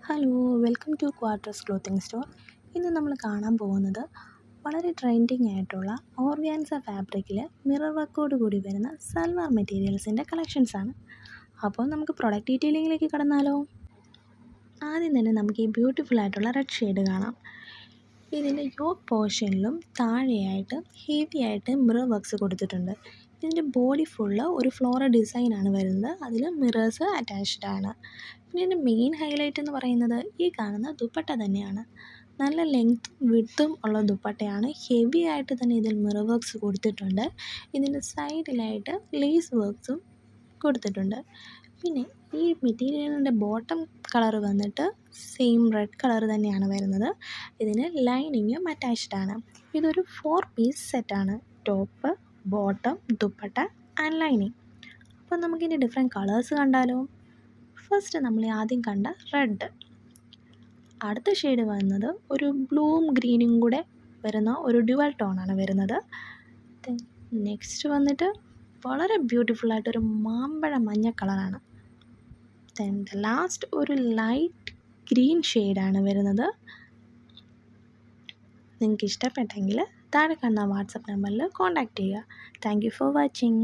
Hello, welcome to quarters clothing store. ഇന്ന് നമ്മൾ കാണാൻ പോകുന്നത് വളരെ ട്രെൻഡിങ് ആയിട്ടുള്ള ഓർഗാൻസ ഫാബ്രിക്കിൽ മിറർ വർക്കോട് കൂടി വരുന്ന സൽവാർ മെറ്റീരിയൽസിൻ്റെ കളക്ഷൻസാണ്. അപ്പോൾ നമുക്ക് പ്രൊഡക്റ്റ് ഡീറ്റെയിലിങ്ങിലേക്ക് കടന്നാലോ. ആദ്യം തന്നെ നമുക്ക് ഈ ബ്യൂട്ടിഫുൾ ആയിട്ടുള്ള റെഡ് ഷെയ്ഡ് കാണാം. ഇതിൻ്റെ യോക്ക് പോർഷനിലും താഴെയായിട്ട് ഹെവി ആയിട്ട് മിറർ വർക്ക്സ് കൊടുത്തിട്ടുണ്ട്. ഇതിൻ്റെ ബോഡി ഫുള്ള് ഒരു ഫ്ലോറൽ ഡിസൈനാണ് വരുന്നത്. അതിൽ മിറേഴ്സ് അറ്റാച്ച്ഡ് ആണ്. പിന്നെ ഇതിൻ്റെ മെയിൻ ഹൈലൈറ്റ് എന്ന് പറയുന്നത് ഈ കാണുന്ന ദുപ്പട്ട തന്നെയാണ്. നല്ല ലെങ്ത്തും വിഡ്ത്തും ഉള്ള ദുപ്പട്ടയാണ്. ഹെവി ആയിട്ട് തന്നെ ഇതിൽ മിറർ വർക്ക്സ് കൊടുത്തിട്ടുണ്ട്. ഇതിൻ്റെ സൈഡിലായിട്ട് ലേസ് വർക്ക്സും കൊടുത്തിട്ടുണ്ട്. പിന്നെ ഈ മെറ്റീരിയലിൻ്റെ ബോട്ടം കളർ വന്നിട്ട് സെയിം റെഡ് കളർ തന്നെയാണ് വരുന്നത്. ഇതിന് ലൈനിങ്ങും അറ്റാച്ച്ഡ് ആണ്. ഇതൊരു 4 പീസ് സെറ്റാണ്. Top, bottom, dupatta and lining. അപ്പോൾ നമുക്കിതിൻ്റെ ഡിഫറെൻറ്റ് കളേഴ്സ് കണ്ടാലോ. ഫസ്റ്റ് നമ്മൾ ആദ്യം കണ്ട റെഡ്, അടുത്ത ഷെയ്ഡ് വന്നത് ഒരു ബ്ലൂവും ഗ്രീനും കൂടെ വരുന്ന ഒരു ഡ്യുവൽ ടോണാണ് വരുന്നത്. നെക്സ്റ്റ് വന്നിട്ട് വളരെ ബ്യൂട്ടിഫുള്ളായിട്ടൊരു മാമ്പഴ മഞ്ഞ കളറാണ്. ലാസ്റ്റ് ഒരു ലൈറ്റ് ഗ്രീൻ ഷെയ്ഡാണ് വരുന്നത്. നിങ്ങൾക്ക് ഇഷ്ടപ്പെട്ടെങ്കിൽ താഴെ കാണുന്ന വാട്സപ്പ് നമ്പറിൽ കോൺടാക്റ്റ് ചെയ്യുക. Thank you for watching.